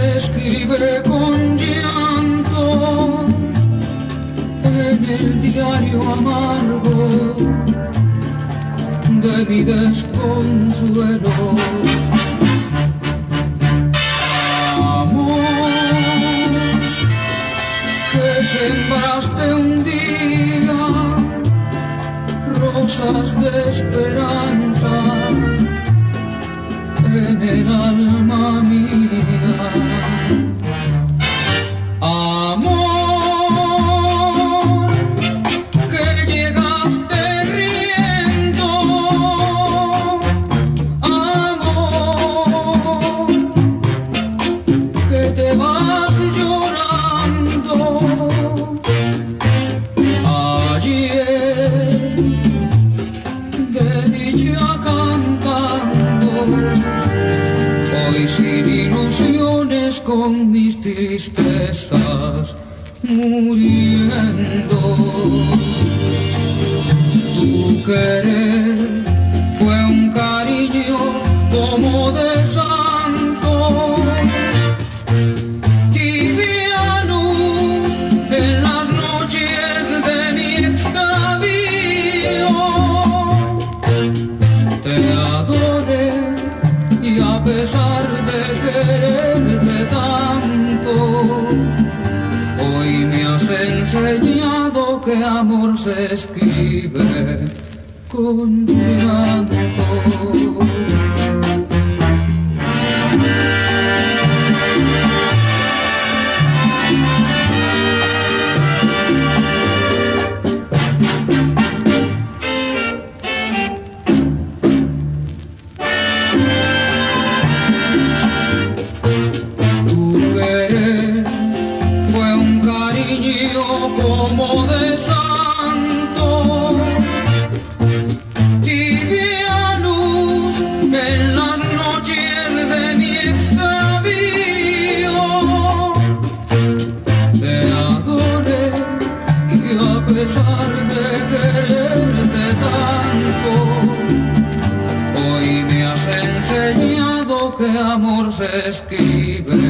se escribe con llanto en el diario amargo de mi desconsuelo. Amor, que sembraste un día rosas de esperanza en el alma mía. Amor, que llegaste riendo. Amor, que te vas llorando. Ayer de dicha cantando, hoy sin ilusiones con mis tristezas muriendo. Tu querer fue un cariño como de santo, tibia luz en las noches de mi extravío. Te adoré y a pesar de quererte tanto, hoy me has enseñado que amor se escribe con llanto. Como de santo, tibia luz en las noches de mi extravío. Te adoré y a pesar de quererte tanto, hoy me has enseñado que amor se escribe